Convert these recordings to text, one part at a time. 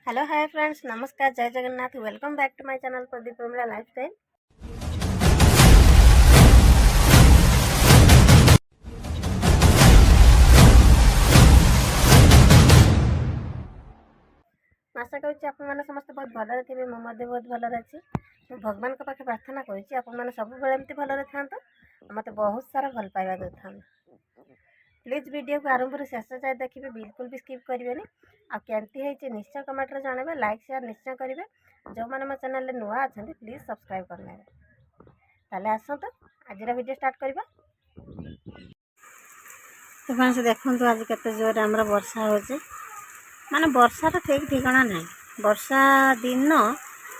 Hello hi friends, नमस्कार, जय Jagannath. Welcome back to my channel Pradeep Pramila lifestyle. आशा करुच्ची आपण मैंने समस्त बहुत भलरे थे। मुझे बहुत भलरे अच्छी। भगवान के पाखे प्रार्थना करुच्ची आपण मैंने सब एमती भलरे था, मत बहुत सारा भल पाइबा दे था। प्लीज वीडियो को आरंभ शेष जाए देखिए, बिल्कुल भी स्किप करेंगे। आमती निश्चय कमेंट जनइबे, लाइक शेयर निश्चय करेंगे। जो मैंने मो चैनल नुआ अच्छा प्लीज सब्सक्राइब करना। ताले आसतु आज वीडियो स्टार्ट करवा। तो फ्रेंड्स देखूँ आज केते जोर आमर वर्षा हो माने वर्षार ठीक ठिकाना ना। वर्षा दिन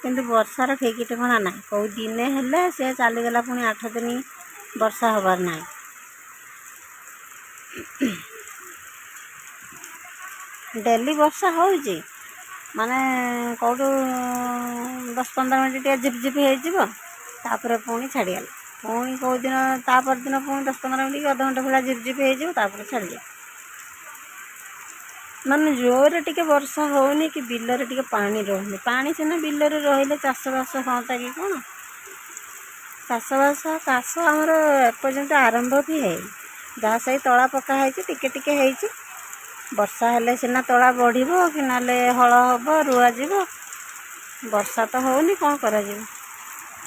किंतु वर्षार ठीक ठिकाना ना। कौ दिने हेले से चलीगला पुणी 8 दिन वर्षा हबार ना। डेली वर्षा होउची माने कौटू 10-15 मिनट झिपझिप हो पुणी छाड़गला। पुणी कौ दिन तापर दिन पुणी 10-15 मिनट अध घंटे भाई झिपझिप हो छाड़ जाए। माने जोर टिके वर्षा होनी कि बिलरे टिके पानी रोनी। पानी सीना बिलरे रहिले चाषबास हाँता कि कौन। चाषबास चाष आमर एपर्यंत आरंभ भी है। जहाँ सही तला पका टिके टिके है। वर्षा हेले सीना तला बढ़िबो कि नाले हल हम रुआ जीव। वर्षा तो होनी कौन करा जीव।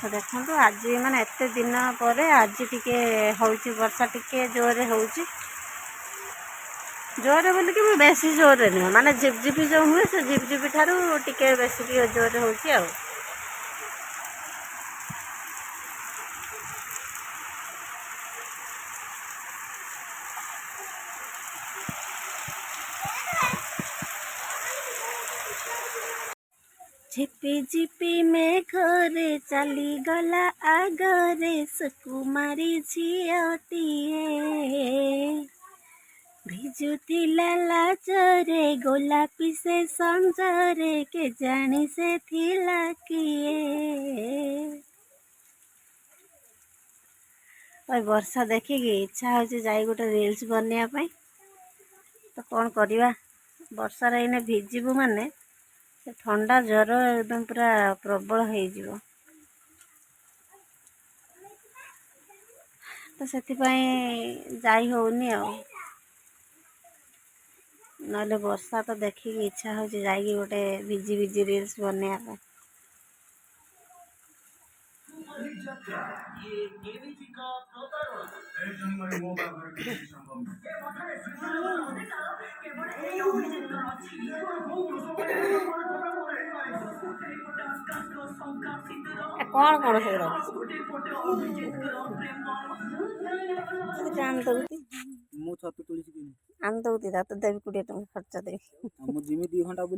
तो देखो आज माने एते दिन पर आज टिके होउची वर्षा टिके जोर होउची। जोर बोल कि बेसी जोर नुह माने झिपझिपी जो हुए से झिपझिपी ठारू टिके बेसी जोर होउची आ। झिपी झिपी में घरे चली गला आगरे सुकुमारी झियतीए। भिजुतिला लाजरे गोलापी से संजरे के जानी से थिला किए। वर्षा देखिकी इच्छा हो जाई गोटे रील्स बनने पाई। तो कौन करवा वर्षा इने भिजिबू माने से ठंडा ज्वर एकदम पूरा प्रबल हो। तो से जाई होनी आ। ना वर्षा तो देखिकी इच्छा हो जाइए गोटे भिजी भिजी रील्स बनने। कौन कौन से आन दौती आन दौती तो देवी 20 टଙ୍କା खर्च देवी।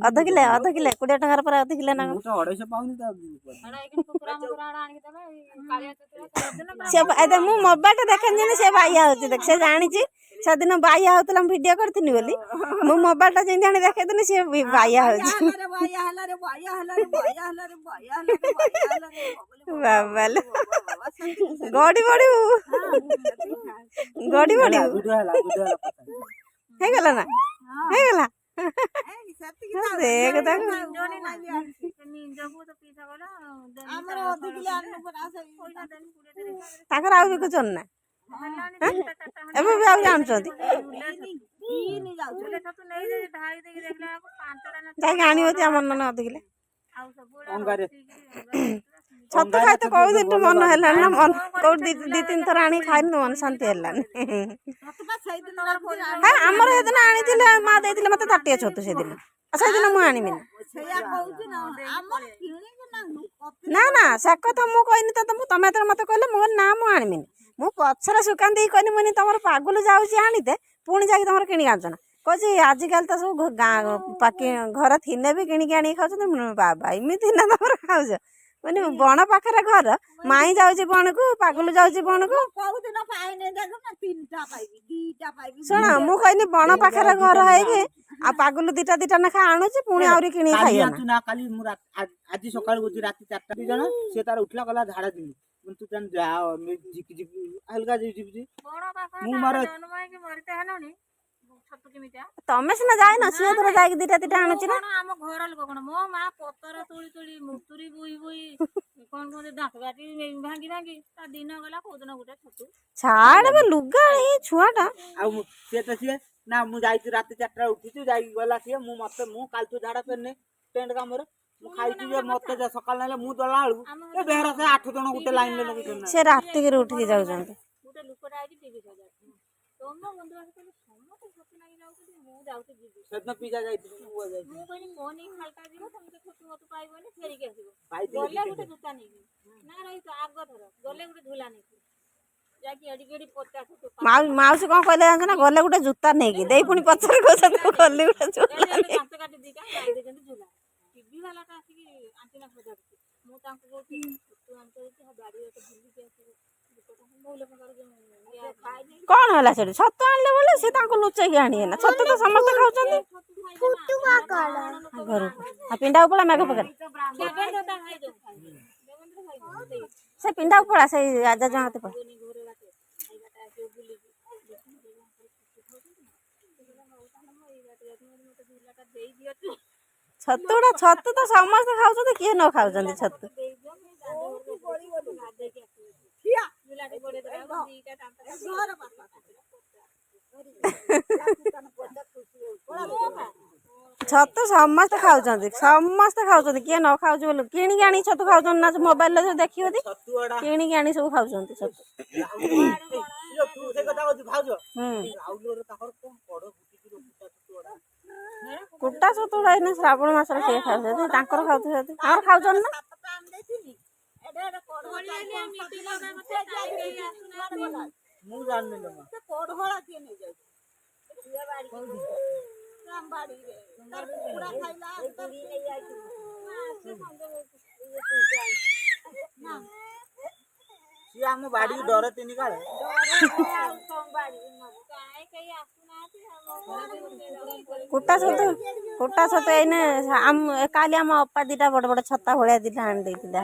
अध किले 20 टंकार पर अध किले ना से मु मोबाइल देखे से बाइया होती देख से जानी से दिन बाइया होता वीडियो करथिनी बोली मु मोबाइल जेन देखे से बाइया हो बाबा गड़ी बड़ी गड़ी बड़ी है गला ना है गला देख देख ताकर आउ भी कुछ ना एबे भी आउ जानछंती जाई आनी होती हमर मन अधिकले छत खाए तो कौ दिन मन है ना मन कौ 2-3 थर आनी खाई मन शांति है। हाँ आमर से दिन आनी माँ दे मत ताटिया छतु से दिन से दिन मुझे आनी ना ना से कथा मुझे तो तुम मत कहले मुझे ना मुझे मु पछरे सुकान दी कहनी मुझे तुम पागल जाऊँगी आनीते पुणी जाकि तुम किणी आनुच ना कहे आजिकल तो सब घर थिने भी किणिकी आनी खाऊ बाबा इमिति ना तुम खाऊ मैंने बण पाखे घर माई जाऊँगी बण को पागल जाऊँगी बण को शुण मु कहनी बण पाखे घर है आ पागल 2-2 नेखा आणुची पुणी आउरी किणी खाई ना काली आज सकाळ गोजी राती 4टा जण से तार उठला गला झाडा दिनी तू जन जा झिक झिक हल्का झिक झिक बण पाखे मु मार जन्म के मरते हनोनी ଛତୁ କେମିତିଆ ତମେ ସିନା ଯାଇନ, ସିଏ ଧର ଯାଇକି ଦିଟା ଦିଟା ଆଣୁଛି ନା। କଣ ଆମ ଘର ଲୋକ କଣ ମୋ ମା ପତର ତୋଳି ତୋଳି ମୁତୁରି ବୋଇ ବୋଇ କଣ କୁହନ୍ତି ଦାନ୍ତ କାଟି ଭାଙ୍ଗି ଭାଙ୍ଗି ତା ଦିନ ଗଲା କୋଉ ଦିନ ଗୋଟେ ଛତୁ ଛାଡେ ବେ ଲୁଗା ଏଇ ଛୁଆଟା। ଆଉ ସିଏ ତ ସିଏ ନା ମୁଁ ଯାଇଛି ରାତି 4ଟା ଉଠିଛୁ ଯାଇକି ଗଲା ସିଏ ମୁଁ କାଲିଠୁ ଝାଡା ଫେରନି ଟେଣ୍ଟ କାମରେ ମୁଁ ଖାଇଛି ଯେ ମତେ ସକାଳ ନେଲେ ମୁଁ ଦଲା ବେଳକୁ ଏ ବେହରା ସେ 8 ଜଣ ଗୋଟେ ଲାଇନରେ ଲଗେଇଛନ୍ତି। ସେ ରାତିକିରୁ ଉଠିକି ଯାଉଛନ୍ତି। ଗୋଟେ ଲୋକଟା ଆଇଛି 30,000 ତମ ବନ୍ଧୁ ବାସ କହିଲେ ସମସ୍ତେ ଛତୁ ଲାଗି ଯାଉଛନ୍ତି ମୁଁ ଯାଉଛି ଯିବି ସେଦିନ ପିଜା ଯାଇଥିଲି ମୁଁ କହିଲି ମୋ ନେଇ ଖାଲିଟା ଯିବ ତମେ ତ ଛତୁ ମତୁ ପାଇବନି ଫେରିକି ଆସିବ ପାଇଥିଲି ଗଲେ ଗୋଟେ ଜୁତା ନେଇକି ନା ରହିଛ ଆଗ ଥର ଗଲେ ଗୋଟେ ଝୁଲା ନେଇକି ଯାଇକି ଏଡିକି ଏଡି 50 ଛତୁ ମାଉସୀ କଣ କହିଲେ ଜାଣିଛ ନା, ଗଲେ ଗୋଟେ ଜୁତା ନେଇକି ଦେଇ ପୁଣି ପଛରେ କହୁଛନ୍ତି ଗଲି ଗୋଟେ ଜୁତା ନେଇକି। ଦାନ୍ତ କାଟି ଦିଟା ମାରି ଦେଇଛନ୍ତି ଝୁଲା ଟିଭି ବାଲାଟା ଆସିକି ଆଣ୍ଟିନା ସଜାଡୁଛି ମୁଁ ତାଙ୍କୁ କହୁଛି ଛତୁ ଆଣିଛି ବାଡିରେ ତ ବୁଲିକି ଆସିବୁ କଣ ହେଲା ସେଠି? ଛତୁ ଆଣିଲେ ବୋଲି ସେ ତାଙ୍କୁ ଲୁଚେଇକି ଆଣିବେ ନା, ଛତୁ ତ ସମସ୍ତେ ଖାଉଛନ୍ତି। ଘରୁ ଆଉ ପିଣ୍ଡାକୁ ପଳା ମେଘ ପକେଇଲା। ସେ ପିଣ୍ଡାକୁ ପଳା, ସେଇ ଆଜା ଜଣ ହାତେ ପଳା। ଛତୁ ତ ସମସ୍ତେ ଖାଉଛନ୍ତି, କିଏ ନ ଖାଉଛନ୍ତି ଛତୁ। ଛତୁ ସମସ୍ତେ ଖାଉଛନ୍ତି, କିଏ ନ ଖାଉଛି ବୋଲି କିଣିକି ଆଣି ଛତୁ ଖାଉଛନ୍ତି ନା, ମୋବାଇଲରେ ଯୋଉ ଦେଖିବ କିଣିକି ଆଣି ସବୁ ଖାଉଛନ୍ତି ଛତୁ। କୁଟା ଛତୁ ଖାଇନି, ଶ୍ରାବଣ ମାସରେ କିଏ ଖାଉଛନ୍ତି, ତାଙ୍କର ଖାଉଛନ୍ତି, ଆମର ଖାଉଛନ୍ତି ନା। ମୁଁ ଜାଣିନି ସିଏ ଆମ ବାଡିକୁ ଡର ତିନି କାଳେ କୁଟା ଛତୁ ଏଇନେ କାଲି ଆମ ଅପା ଦିଟା ବଡ ବଡ ଛତା ଭଳିଆ ଦିଟା ଆଣି ଦେଇଥିଲେ।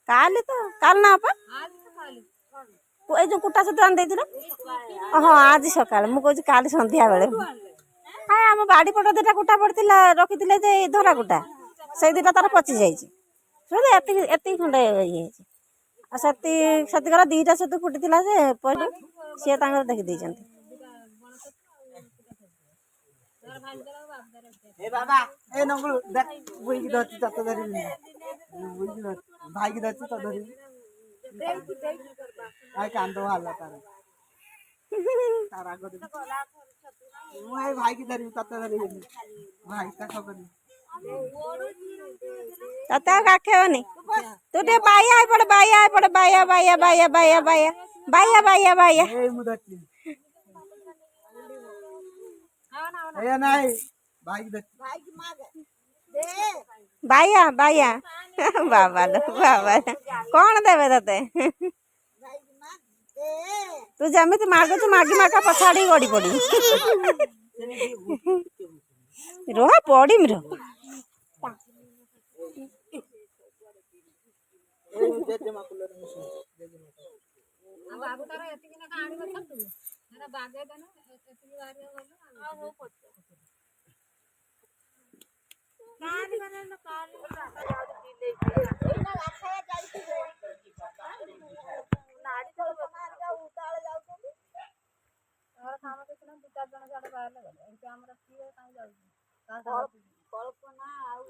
କାଲି ନା ଅପା ଏଇ ଯୋଉ କୁଟା ଛତୁ ଆଣି ଦେଇଥିଲ। ହଁ ଆଜି ସକାଳେ, ମୁଁ କହୁଛି କାଲି ସନ୍ଧ୍ୟା ବେଳେ। ଆମ ବାଡି ପଟ ଦିଟା କୁଟା ପଡିଥିଲା, ରଖିଥିଲେ ଯେ ଧରା କୁଟା, ସେଇ ଦିଟା ତାର ପଚି ଯାଇଛି। ଏତିକି ଖଣ୍ଡେ ଇଏ ହେଇଛି। ଆଉ ସେତିକର ଦିଟା ଛତୁ ଫୁଟିଥିଲା ଯେ ପଇଲେ ସିଏ ତାଙ୍କର ଦେଖି ଦେଇଛନ୍ତି। ଏ ବାବା ଏ ନଙ୍ଗୁଳୁ ବୁଇକି ଧରିଛି ତତ ଧରିବି ଭାଇକି ଧରିଛି ତ ଧରିବି ଭାଇ କାନ୍ଦ ବାହାରିଲା ତାର ରାଗ ମୁଁ ଏଇ ଭାଇକି ଧରିବି ତତେ ଧରିବିନି ଭାଇ ତା ଖବର ତତେ ଆଉ କାଖେଇବନି। ତୁ ଟିକେ ବାଇଆ ହେଇପଡେ, ବାଇଆ ହେଇପଡେ, ବାଇଆ ବାଇଆ ବାଇଆ ବାଇଆ ବାଇଆ ବାଇଆ ବାଇଆ ବାଇଆ। ମୁଁ ଧରିଛି ନାଇଁ ଭାଇକି ଧରିଛି ବାଇଆ ବାଇଆ ବାବା ଲୋ ବାବା, କଣ ଦେବେ ତତେ? ତୁ ଯେମିତି ମାଗୁଛୁ ମାଗି ମାଗା ପଛାଡିକି ଗଡି ପଡିବୁ। ରହ ପଡିମି ରହ। ବାବୁ ତାର ଏତିକି ନା ଆଣିବ ଛତୁ ବାଗେଇ ଦେନ ଏତିକି ବାହାରିବ ଗଲେ କଳ୍ପନା ଆଉ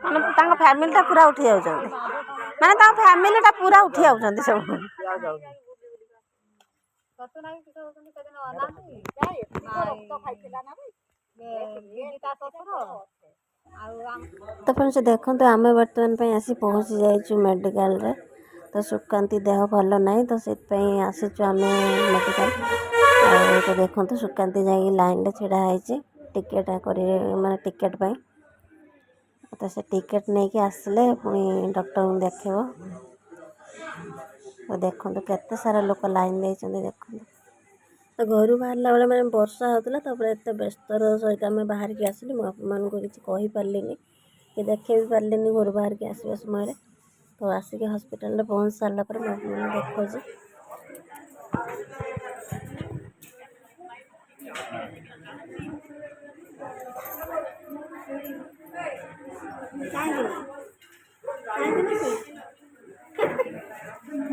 ମାନେ ତାଙ୍କ ଫ୍ୟାମିଲି ଟା ପୁରା ଉଠି ଯାଉଛନ୍ତି, ମାନେ ତାଙ୍କ ଫ୍ୟାମିଲି ଟା ପୁରା ଉଠି ଯାଉଛନ୍ତି ସବୁ। ତ ଫ୍ରେଣ୍ଡସ୍ ଦେଖନ୍ତୁ, ଆମେ ବର୍ତ୍ତମାନ ପାଇଁ ଆସି ପହଞ୍ଚି ଯାଇଛୁ ମେଡ଼ିକାଲରେ। ତ ସୁକାନ୍ତି ଦେହ ଭଲ ନାହିଁ, ତ ସେଥିପାଇଁ ଆସିଛୁ ଆମେ ମେଡ଼ିକାଲ। ଆଉ ତ ଦେଖନ୍ତୁ ସୁକାନ୍ତି ଯାଇକି ଲାଇନରେ ଛିଡ଼ା ହେଇଛି ଟିକେଟ କରିବେ, ମାନେ ଟିକେଟ ପାଇଁ। ତ ସେ ଟିକେଟ ନେଇକି ଆସିଲେ ପୁଣି ଡକ୍ଟରଙ୍କୁ ଦେଖେଇବ। ତ ଦେଖନ୍ତୁ କେତେ ସାରା ଲୋକ ଲାଇନ ଦେଇଛନ୍ତି ଦେଖନ୍ତୁ। ତ ଘରୁ ବାହାରିଲା ବେଳେ ମାନେ ବର୍ଷା ହେଉଥିଲା, ତାପରେ ଏତେ ବ୍ୟସ୍ତର ସହିତ ଆମେ ବାହାରିକି ଆସିଲି, ମୁଁ ଆପଣମାନଙ୍କୁ କିଛି କହିପାରିଲିନି କି ଦେଖାଇ ବି ପାରିଲିନି ଘରୁ ବାହାରିକି ଆସିବା ସମୟରେ। ତ ଆସିକି ହସ୍ପିଟାଲରେ ପହଞ୍ଚି ସାରିଲା ପରେ ମୁଁ ଆପଣଙ୍କୁ ଦେଖାଉଛି।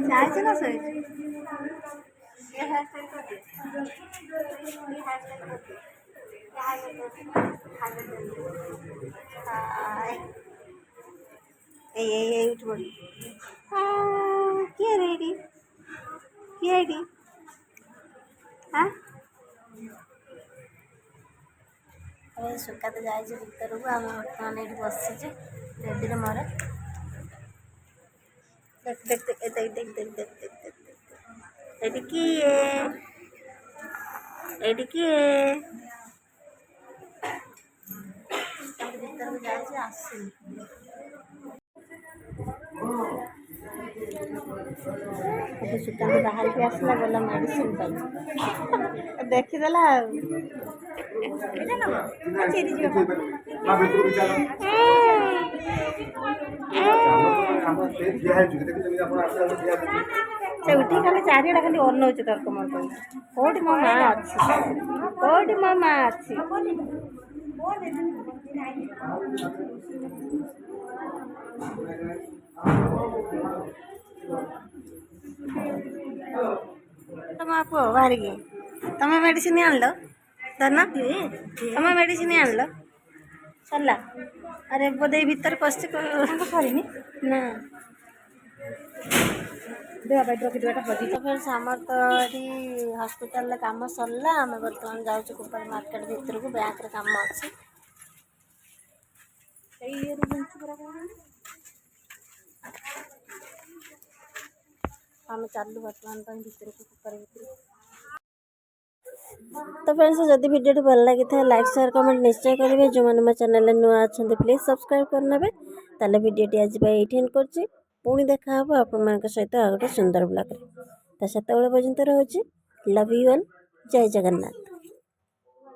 ଚାହିଁଛି ନା ଶୋଇଛି? এই উঠ পড়ি। କିଏ ଏଇଠି? କିଏ ଏଇଠି? ଆମେ ସୁକାତ ଯାଇଛୁ ଭିତରକୁ, ଆମେ ବର୍ତ୍ତମାନ ଏଇଠି ବସିଛୁ ବେବିରେ ମୋର। ଏଇଠି କିଏ? ଏଇଠି କିଏ? ଭିତରକୁ ଯାଇଛି, ଆସିନି। ଏବେ ସୁକାନ୍ତ ବାହାରିକି ଆସିଲା, ଗଲା ମେଡ଼ିସିନ ପାଇଁ, ଦେଖିଦେଲା ଆଉ। ସେ ଉଠିକି ଖାଲି ଚାରିଆଡ଼େ ଖାଲି ଅନଉଛି ତର୍କ ମର୍କ। କୋଉଠି ମୋ ମା ଅଛି, କୋଉଠି ମୋ ମା ଅଛି? ତମ ପୁଅ ବାହାରିକି ତମେ ମେଡ଼ିସିନ ଆଣିଲ? ଧନ ତମେ ମେଡ଼ିସିନ ଆଣିଲ? ସରିଲା? ଆରେ ବୋଧେ ଭିତରେ ପଶିଛି, ସରିନି ନା। ଆମର ତ ଏଠି ହସ୍ପିଟାଲରେ କାମ ସରିଲା, ଆମେ ବର୍ତ୍ତମାନ ଯାଉଛୁ କୁପାର ମାର୍କେଟ ଭିତରକୁ, ବ୍ୟାଙ୍କରେ କାମ ଅଛି। ଆମେ ଚାଲୁ ବର୍ତ୍ତମାନ ପାଇଁ ଭିତରକୁ, କୁପାର ଭିତରକୁ। ତ ଫ୍ରେଣ୍ଡସ୍, ଯଦି ଭିଡ଼ିଓଟି ଭଲ ଲାଗିଥାଏ ଲାଇକ୍ ସେୟାର କମେଣ୍ଟ ନିଶ୍ଚୟ କରିବେ। ଯେଉଁମାନେ ମୋ ଚ୍ୟାନେଲରେ ନୂଆ ଅଛନ୍ତି ପ୍ଲିଜ୍ ସବସ୍କ୍ରାଇବ୍ କରିନେବେ। ତାହେଲେ ଭିଡ଼ିଓଟି ଆଜି ପାଇଁ ଏଇଠି ଏଣ୍ଡ କରୁଛି। ପୁଣି ଦେଖା ହେବ ଆପଣମାନଙ୍କ ସହିତ ଆଉ ଗୋଟେ ସୁନ୍ଦର ବ୍ଲଗ୍ରେ। ତ ସେତେବେଳେ ପର୍ଯ୍ୟନ୍ତ ରହୁଛି। Love you all. ଜୟ ଜଗନ୍ନାଥ।